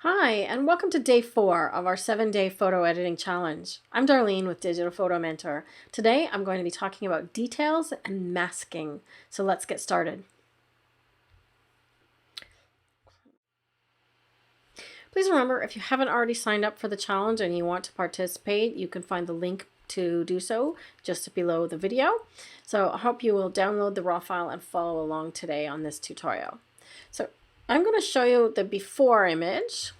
Hi, and welcome to day 4 of our 7-day photo editing challenge. I'm Darlene with Digital Photo Mentor. Today I'm going to be talking about details and masking. So let's get started. Please remember, if you haven't already signed up for the challenge and you want to participate, you can find the link to do so just below the video. So I hope you will download the raw file and follow along today on this tutorial. So I'm going to show you the before image,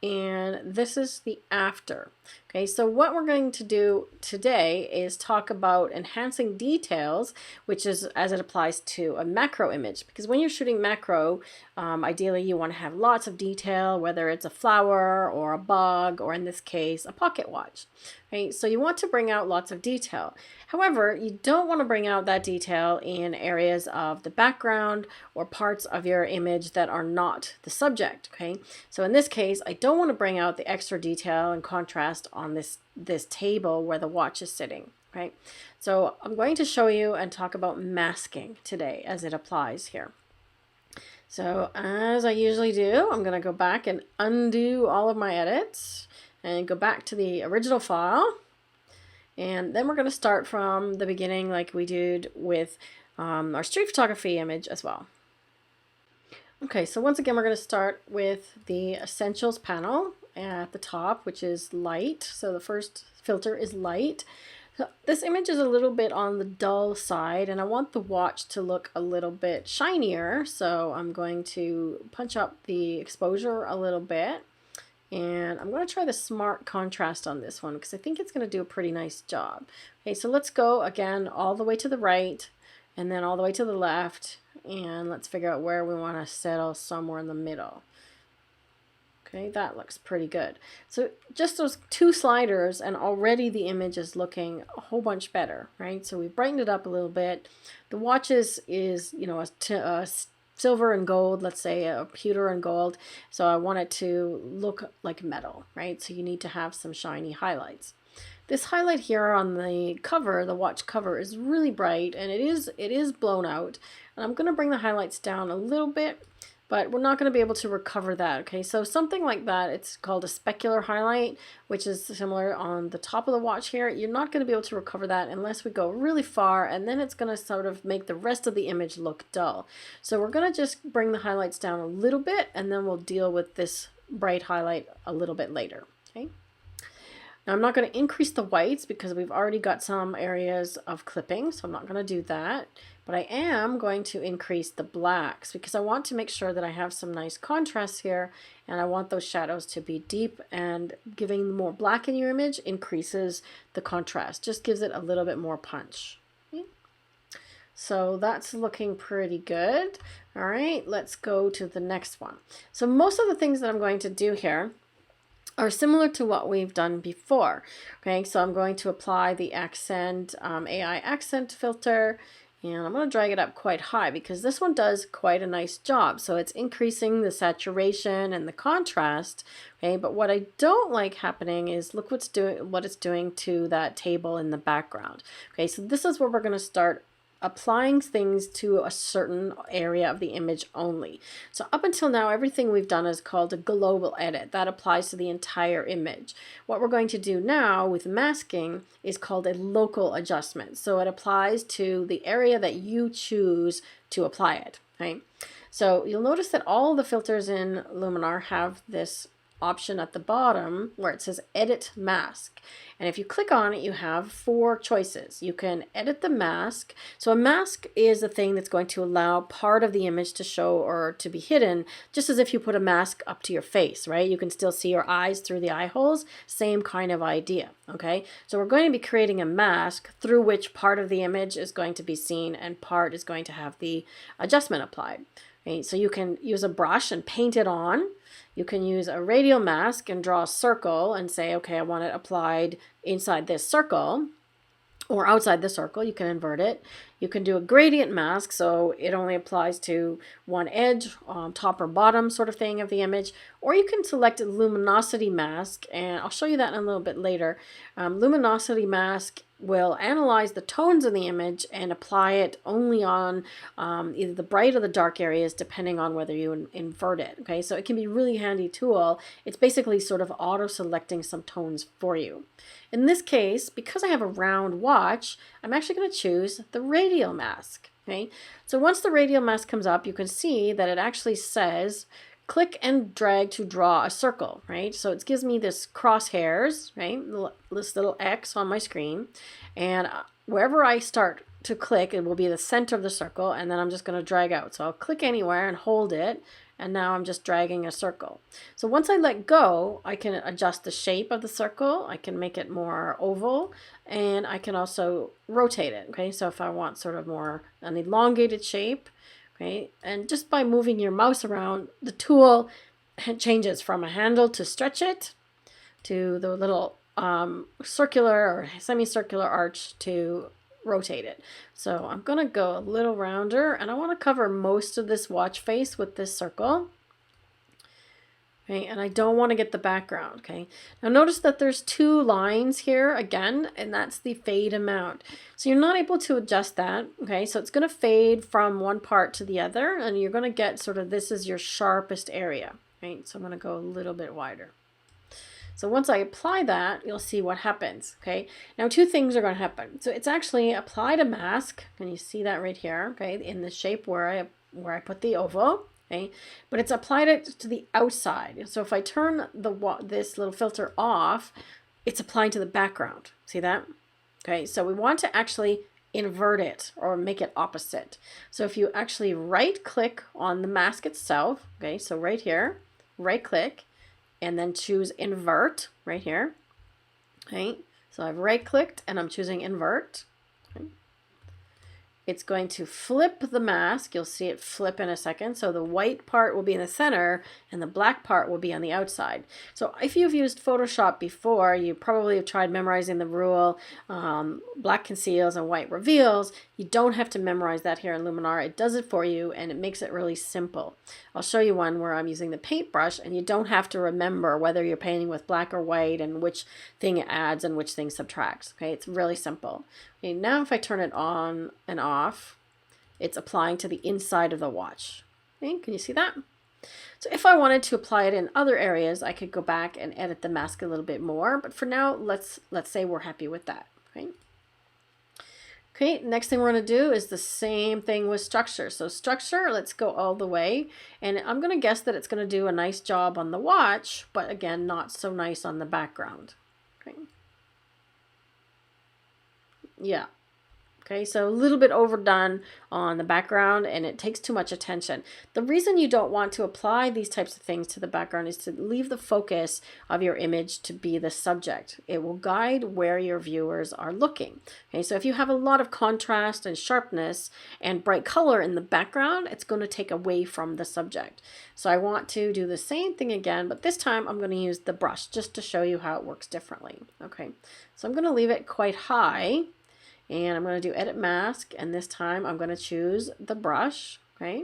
and this is the after. Okay, so what we're going to do today is talk about enhancing details, which is as it applies to a macro image, because when you're shooting macro, ideally you want to have lots of detail, whether it's a flower or a bug, or in this case a pocket watch. Okay, so you want to bring out lots of detail. However, you don't want to bring out that detail in areas of the background or parts of your image that are not the subject. Okay, so in this case, I don't want to bring out the extra detail and contrast on this table where the watch is sitting. Right, so I'm going to show you and talk about masking today as it applies here. So as I usually do, I'm going to go back and undo all of my edits and go back to the original file. And then we're going to start from the beginning like we did with our street photography image as well. Okay, so once again, we're going to start with the Essentials panel at the top, which is light. So the first filter is light. So this image is a little bit on the dull side, and I want the watch to look a little bit shinier. So I'm going to punch up the exposure a little bit. And I'm going to try the smart contrast on this one because I think it's going to do a pretty nice job. Okay, so let's go again all the way to the right and then all the way to the left, and let's figure out where we want to settle somewhere in the middle. Okay, that looks pretty good. So just those 2 sliders and already the image is looking a whole bunch better, right? So we've brightened it up a little bit. The watch is you know, a silver and gold, let's say a pewter and gold. So I want it to look like metal, right? So you need to have some shiny highlights. This highlight here on the cover, the watch cover, is really bright, and it is blown out. And I'm going to bring the highlights down a little bit, but we're not going to be able to recover that. Okay, so something like that, it's called a specular highlight, which is similar on the top of the watch here. You're not going to be able to recover that unless we go really far, and then it's going to sort of make the rest of the image look dull. So we're going to just bring the highlights down a little bit, and then we'll deal with this bright highlight a little bit later. Okay. Now I'm not going to increase the whites because we've already got some areas of clipping, so I'm not going to do that. But I am going to increase the blacks because I want to make sure that I have some nice contrast here, and I want those shadows to be deep, and giving more black in your image increases the contrast, just gives it a little bit more punch. Okay. So that's looking pretty good. All right, let's go to the next one. So most of the things that I'm going to do here are similar to what we've done before. Okay, so I'm going to apply the accent AI accent filter, and I'm going to drag it up quite high because this one does quite a nice job. So it's increasing the saturation and the contrast. Okay, but what I don't like happening is look what it's doing to that table in the background. Okay, so this is where we're going to start applying things to a certain area of the image only. So up until now, everything we've done is called a global edit. That applies to the entire image. What we're going to do now with masking is called a local adjustment. So it applies to the area that you choose to apply it. Right? So you'll notice that all the filters in Luminar have this option at the bottom where it says edit mask, and if you click on it, you have 4 choices. You can edit the mask. So a mask is a thing that's going to allow part of the image to show or to be hidden, just as if you put a mask up to your face, right? You can still see your eyes through the eye holes, same kind of idea. Okay, so we're going to be creating a mask through which part of the image is going to be seen and part is going to have the adjustment applied. Okay, so you can use a brush and paint it on. You can use a radial mask and draw a circle and say, okay, I want it applied inside this circle or outside the circle. You can invert it. You can do a gradient mask, so it only applies to one edge, top or bottom sort of thing of the image. Or you can select a Luminosity Mask, and I'll show you that in a little bit later. Luminosity Mask will analyze the tones in the image and apply it only on either the bright or the dark areas, depending on whether you invert it. Okay, so it can be a really handy tool. It's basically sort of auto-selecting some tones for you. In this case, because I have a round watch, I'm actually going to choose the radial mask. Okay, so once the radial mask comes up, you can see that it actually says click and drag to draw a circle, right? So it gives me this crosshairs, right? This little X on my screen. And wherever I start to click, it will be the center of the circle. And then I'm just going to drag out. So I'll click anywhere and hold it. And now I'm just dragging a circle. So once I let go, I can adjust the shape of the circle. I can make it more oval. And I can also rotate it, okay? So if I want sort of more an elongated shape, okay, and just by moving your mouse around, the tool changes from a handle to stretch it to the little circular or semicircular arch to rotate it. So I'm going to go a little rounder, and I want to cover most of this watch face with this circle. Okay, and I don't want to get the background. Okay, now notice that there's two lines here again, and that's the fade amount. So you're not able to adjust that. Okay, so it's going to fade from one part to the other, and you're going to get sort of, this is your sharpest area. Right, so I'm going to go a little bit wider. So once I apply that, you'll see what happens. Okay, now two things are going to happen. So it's actually applied a mask, and you see that right here. Okay, in the shape where I put the oval. Okay, but it's applied it to the outside. So if I turn this little filter off, it's applied to the background. See that? Okay, so we want to actually invert it or make it opposite. So if you actually right click on the mask itself, okay, so right here, right click, and then choose invert right here. Okay, so I've right clicked and I'm choosing invert. Okay. It's going to flip the mask. You'll see it flip in a second. So the white part will be in the center and the black part will be on the outside. So if you've used Photoshop before, you probably have tried memorizing the rule, black conceals and white reveals. You don't have to memorize that here in Luminar. It does it for you and it makes it really simple. I'll show you one where I'm using the paintbrush and you don't have to remember whether you're painting with black or white and which thing it adds and which thing subtracts. Okay, it's really simple. Okay, now if I turn it on and off, it's applying to the inside of the watch. Okay, can you see that? So if I wanted to apply it in other areas, I could go back and edit the mask a little bit more. But for now, let's say we're happy with that. Okay. Okay, next thing we're going to do is the same thing with structure. So structure, let's go all the way. And I'm going to guess that it's going to do a nice job on the watch, but again, not so nice on the background. Okay. Yeah. Okay, so a little bit overdone on the background and it takes too much attention. The reason you don't want to apply these types of things to the background is to leave the focus of your image to be the subject. It will guide where your viewers are looking. Okay, so if you have a lot of contrast and sharpness and bright color in the background, it's going to take away from the subject. So I want to do the same thing again, but this time I'm going to use the brush just to show you how it works differently. Okay, so I'm going to leave it quite high. And I'm going to do edit mask, and this time I'm going to choose the brush. Okay.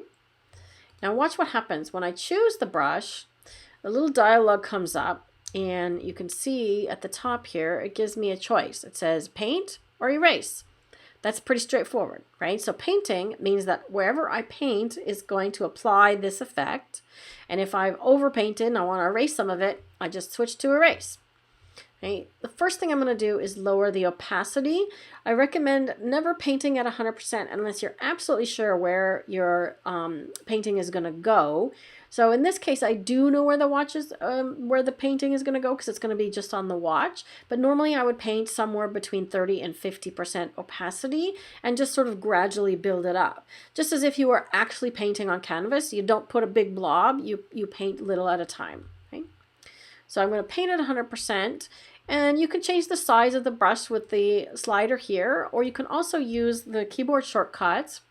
Now watch what happens when I choose the brush. A little dialog comes up, and you can see at the top here it gives me a choice. It says paint or erase. That's pretty straightforward, right? So painting means that wherever I paint is going to apply this effect, and if I've overpainted and I want to erase some of it, I just switch to erase. Okay. The first thing I'm going to do is lower the opacity. I recommend never painting at 100% unless you're absolutely sure where your painting is going to go. So in this case, I do know where the watch is, where the painting is going to go because it's going to be just on the watch. But normally I would paint somewhere between 30 and 50% opacity and just sort of gradually build it up. Just as if you were actually painting on canvas, you don't put a big blob, you paint little at a time. Okay? So I'm going to paint at 100%. And you can change the size of the brush with the slider here, or you can also use the keyboard shortcuts,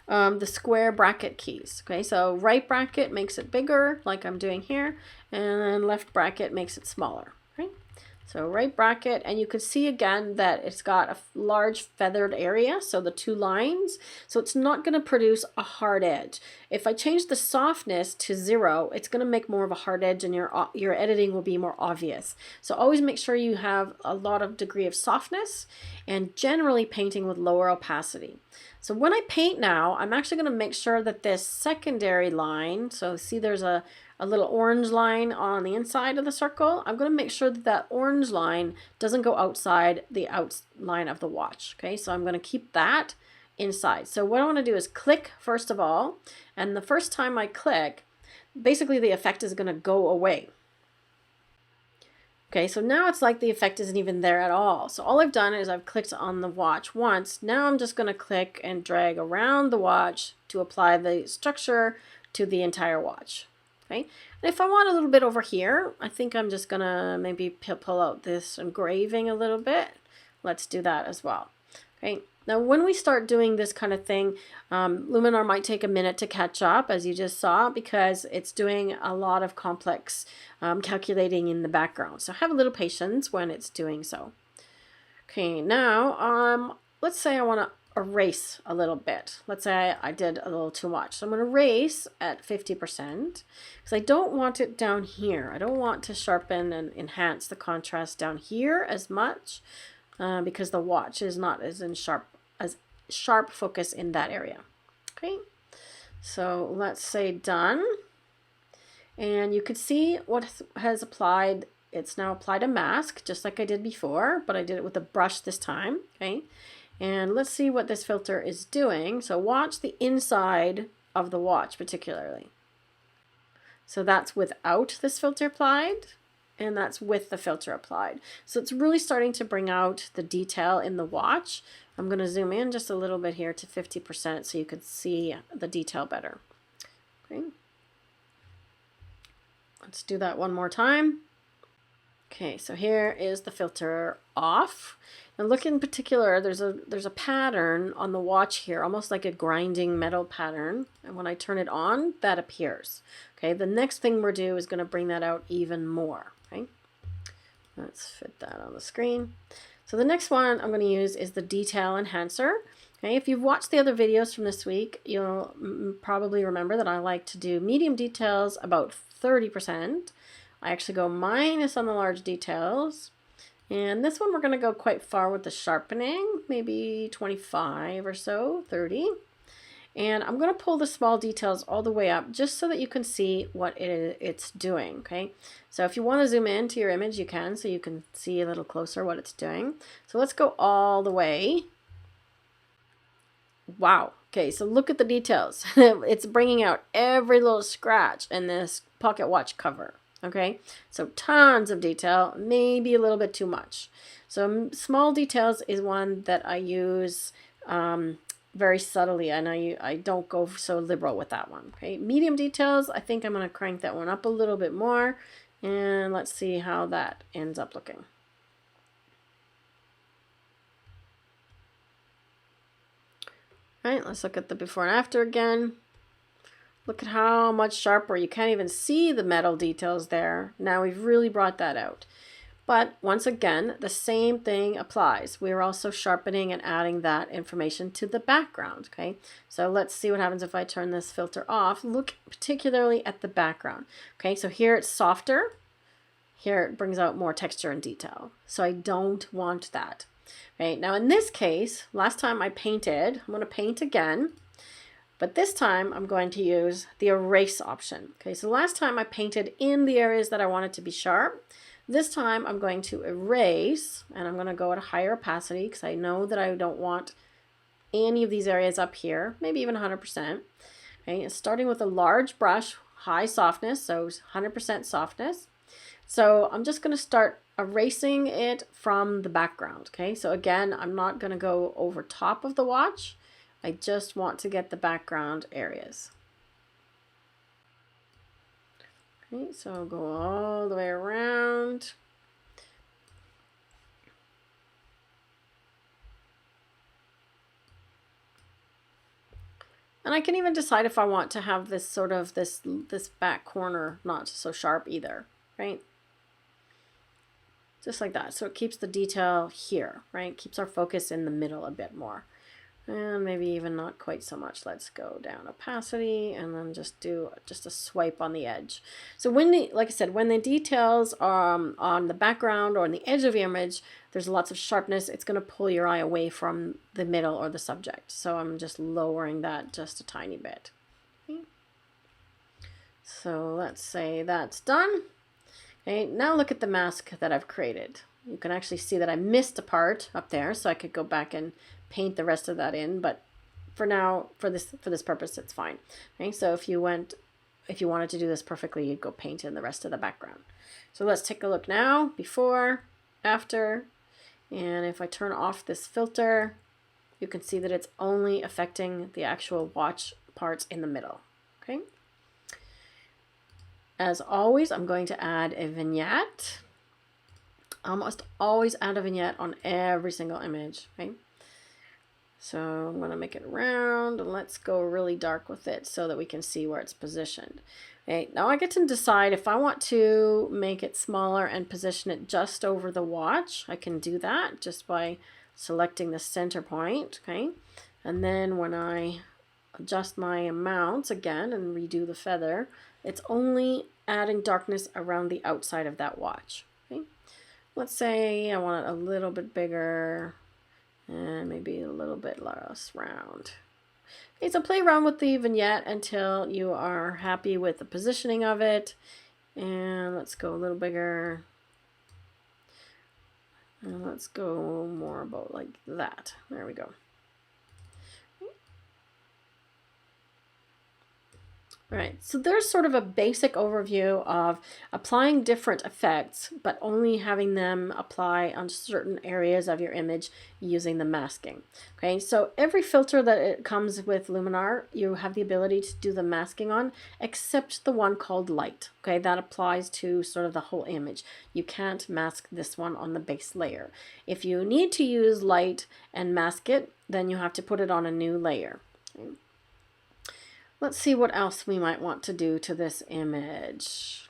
the square bracket keys. Okay, so right bracket makes it bigger, like I'm doing here, and then left bracket makes it smaller. Okay, So right bracket, and you can see again that it's got a large feathered area, so the two lines, so it's not going to produce a hard edge. If I change the softness to 0, it's going to make more of a hard edge and your editing will be more obvious. So always make sure you have a lot of degree of softness and generally painting with lower opacity. So when I paint now, I'm actually going to make sure that this secondary line, so see there's a little orange line on the inside of the circle. I'm going to make sure that that orange line doesn't go outside the outline of the watch. Okay, so I'm going to keep that inside. So what I want to do is click first of all, and the first time I click, basically the effect is going to go away. Okay, so now it's like the effect isn't even there at all. So all I've done is I've clicked on the watch once. Now I'm just going to click and drag around the watch to apply the structure to the entire watch. Okay, and if I want a little bit over here, I think I'm just gonna maybe pull out this engraving a little bit. Let's do that as well. Okay, now when we start doing this kind of thing, Luminar might take a minute to catch up, as you just saw, because it's doing a lot of complex calculating in the background. So have a little patience when it's doing so. Okay, now let's say I want to erase a little bit. Let's say I did a little too much. So I'm going to erase at 50% because I don't want it down here. I don't want to sharpen and enhance the contrast down here as much because the watch is not as sharp focus in that area. Okay, so let's say done. And you could see what has applied. It's now applied a mask just like I did before, but I did it with a brush this time. Okay. And let's see what this filter is doing. So watch the inside of the watch particularly. So that's without this filter applied, and that's with the filter applied. So it's really starting to bring out the detail in the watch. I'm going to zoom in just a little bit here to 50% so you can see the detail better. Okay. Let's do that one more time. Okay, so here is the filter off. And look in particular, there's a pattern on the watch here, almost like a grinding metal pattern. And when I turn it on, that appears. Okay, the next thing we'll do is going to bring that out even more. Okay, let's fit that on the screen. So the next one I'm going to use is the detail enhancer. Okay, if you've watched the other videos from this week, you'll probably remember that I like to do medium details about 30%. I actually go minus on the large details. And this one we're going to go quite far with the sharpening, maybe 25 or so, 30. And I'm going to pull the small details all the way up just so that you can see what it's doing, okay? So if you want to zoom into your image, you can, so you can see a little closer what it's doing. So let's go all the way. Wow. Okay, so look at the details. It's bringing out every little scratch in this pocket watch cover. Okay, so tons of detail, maybe a little bit too much. So small details is one that I use very subtly, and I don't go so liberal with that one. Okay, medium details, I think I'm going to crank that one up a little bit more, and let's see how that ends up looking. All right, let's look at the before and after again. Look at how much sharper. You can't even see the metal details there. Now we've really brought that out. But once again, the same thing applies. We're also sharpening and adding that information to the background. Okay, so let's see what happens if I turn this filter off. Look particularly at the background. Okay, so here it's softer. Here it brings out more texture and detail. So I don't want that. Okay, now in this case, last time I painted, I'm going to paint again. But this time I'm going to use the erase option. Okay, so last time I painted in the areas that I wanted to be sharp. This time I'm going to erase, and I'm going to go at a higher opacity because I know that I don't want any of these areas up here, maybe even 100%. Okay, starting with a large brush, high softness, so 100% softness. So I'm just going to start erasing it from the background. Okay, so again, I'm not going to go over top of the watch. I just want to get the background areas. Okay, so I'll go all the way around. And I can even decide if I want to have this sort of this back corner not so sharp either, right? just like that. So it keeps the detail here, right? Keeps our focus in the middle a bit more. And maybe even not quite so much. Let's go down opacity and then just do just a swipe on the edge. So when like I said, when the details are on the background or on the edge of the image, there's lots of sharpness. It's going to pull your eye away from the middle or the subject. So I'm just lowering that just a tiny bit. Okay. So let's say that's done. Okay, now look at the mask that I've created. You can actually see that I missed a part up there, so I could go back and paint the rest of that in, but for now, for this purpose, it's fine. Okay, so if you wanted to do this perfectly, you'd go paint in the rest of the background. So let's take a look now, before, after, and if I turn off this filter, you can see that it's only affecting the actual watch parts in the middle. Okay. As always, I'm going to add a vignette. I almost always add a vignette on every single image. Okay. So I'm going to make it round, and let's go really dark with it so that we can see where it's positioned. Okay, now I get to decide if I want to make it smaller and position it just over the watch. I can do that just by selecting the center point. Okay, and then when I adjust my amounts again and redo the feather, it's only adding darkness around the outside of that watch. Okay, let's say I want it a little bit bigger. And maybe a little bit less round. Okay, so play around with the vignette until you are happy with the positioning of it. And let's go a little bigger. And let's go more about like that. There we go. All right, so there's sort of a basic overview of applying different effects, but only having them apply on certain areas of your image using the masking. Okay, so every filter that it comes with Luminar, you have the ability to do the masking on, except the one called Light. Okay, that applies to sort of the whole image. You can't mask this one on the base layer. If you need to use Light and mask it, then you have to put it on a new layer. Okay. Let's see what else we might want to do to this image.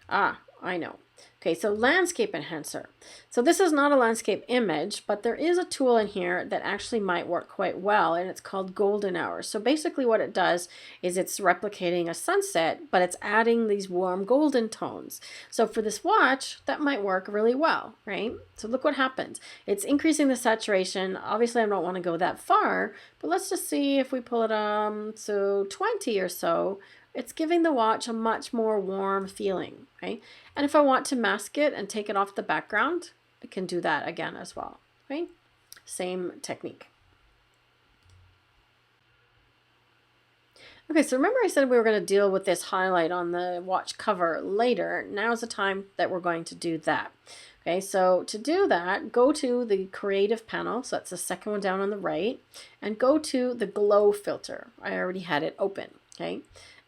Ah, I know. Okay, so landscape enhancer. So this is not a landscape image, but there is a tool in here that actually might work quite well, and it's called golden hour. So basically what it does is it's replicating a sunset, but it's adding these warm golden tones. So for this watch, that might work really well, right? So look what happens. It's increasing the saturation. Obviously I don't want to go that far, but let's just see if we pull it so 20 or so. It's giving the watch a much more warm feeling, right? And if I want to mask it and take it off the background, I can do that again as well, right? Same technique. Okay, so remember I said we were going to deal with this highlight on the watch cover later. Now's the time that we're going to do that. Okay, so to do that, go to the creative panel, so that's the second one down on the right, and go to the glow filter. I already had it open, okay?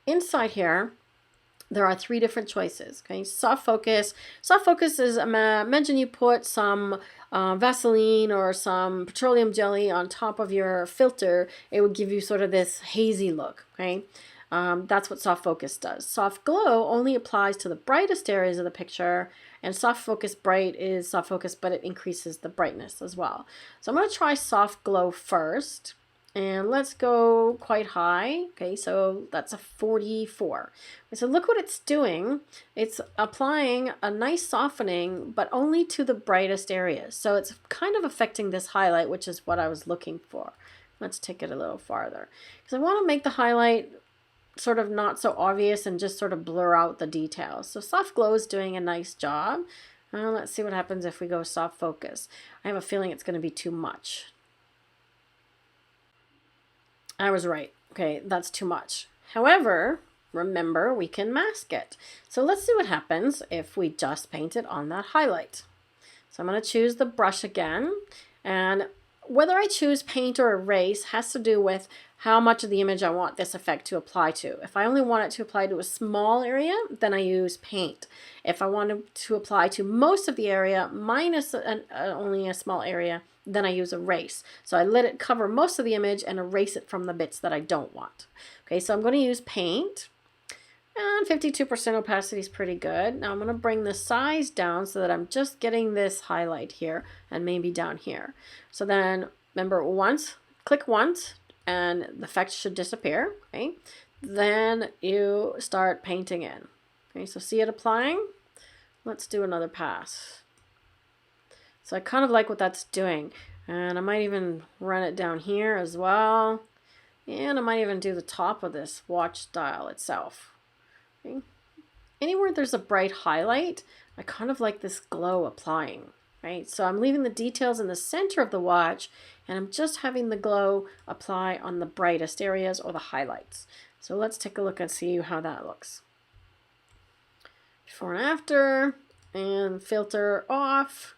Inside here, there are three different choices. Okay, soft focus. Soft focus is, imagine you put some Vaseline or some petroleum jelly on top of your filter. It would give you sort of this hazy look. Okay, that's what soft focus does. Soft glow only applies to the brightest areas of the picture, and soft focus bright is soft focus, but it increases the brightness as well. So I'm going to try soft glow first. And let's go quite high. Okay, so that's a 44. So look what it's doing. It's applying a nice softening, but only to the brightest areas. So it's kind of affecting this highlight, which is what I was looking for. Let's take it a little farther. Because I want to make the highlight sort of not so obvious and just sort of blur out the details. So soft glow is doing a nice job. Let's see what happens if we go soft focus. I have a feeling it's going to be too much. I was right. Okay, that's too much. However, remember, we can mask it. So let's see what happens if we just paint it on that highlight. So I'm going to choose the brush again. And whether I choose paint or erase has to do with how much of the image I want this effect to apply to. If I only want it to apply to a small area, then I use paint. If I want it to apply to most of the area minus only a small area, then I use erase. So I let it cover most of the image and erase it from the bits that I don't want. Okay, so I'm going to use paint. And 52% opacity is pretty good. Now I'm going to bring the size down so that I'm just getting this highlight here and maybe down here. So then remember, click once and the effect should disappear. Okay. Then you start painting in. Okay, so see it applying? Let's do another pass. So I kind of like what that's doing. And I might even run it down here as well. And I might even do the top of this watch dial itself. Okay. Anywhere there's a bright highlight, I kind of like this glow applying. Right? So I'm leaving the details in the center of the watch and I'm just having the glow apply on the brightest areas or the highlights. So let's take a look and see how that looks. Before and after, and filter off,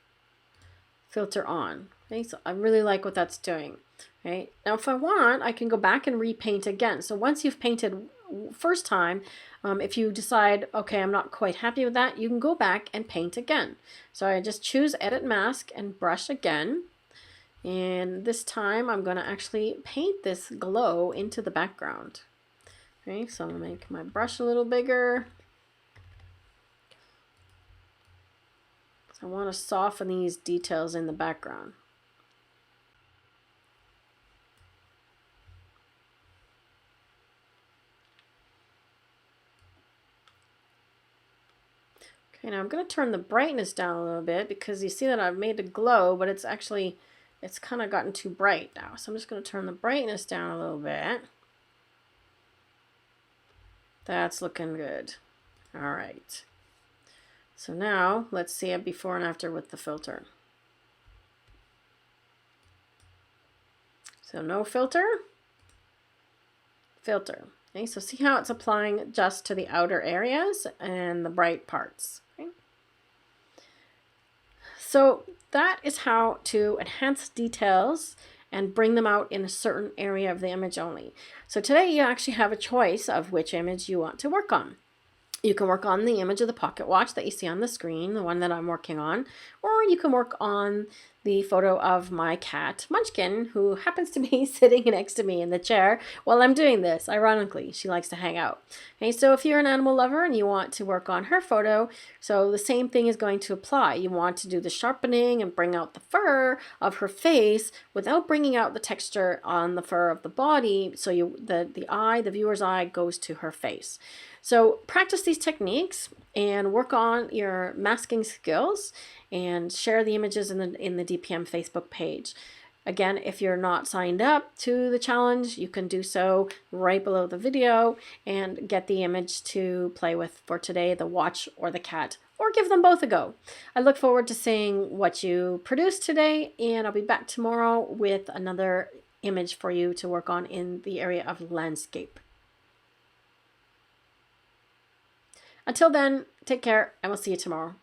filter on. Okay, so I really like what that's doing. Right? Now if I want, I can go back and repaint again. So once you've painted first time, if you decide, okay, I'm not quite happy with that, you can go back and paint again. So I just choose Edit Mask and brush again. And this time I'm going to actually paint this glow into the background. Okay, so I'm going to make my brush a little bigger. So I want to soften these details in the background. Okay, now I'm going to turn the brightness down a little bit because you see that I've made a glow, but it's kind of gotten too bright now. So I'm just going to turn the brightness down a little bit. That's looking good. All right. So now let's see it before and after with the filter. So no filter, filter. Okay, so see how it's applying just to the outer areas and the bright parts. Okay. So that is how to enhance details and bring them out in a certain area of the image only. So today you actually have a choice of which image you want to work on. You can work on the image of the pocket watch that you see on the screen, the one that I'm working on, or you can work on the photo of my cat, Munchkin, who happens to be sitting next to me in the chair while I'm doing this. Ironically, she likes to hang out. Okay, so if you're an animal lover and you want to work on her photo, so the same thing is going to apply. You want to do the sharpening and bring out the fur of her face without bringing out the texture on the fur of the body, so the viewer's eye goes to her face. So practice these techniques and work on your masking skills and share the images in the DPM Facebook page. Again, if you're not signed up to the challenge, you can do so right below the video and get the image to play with for today, the watch or the cat, or give them both a go. I look forward to seeing what you produce today, and I'll be back tomorrow with another image for you to work on in the area of landscape. Until then, take care, and we'll see you tomorrow.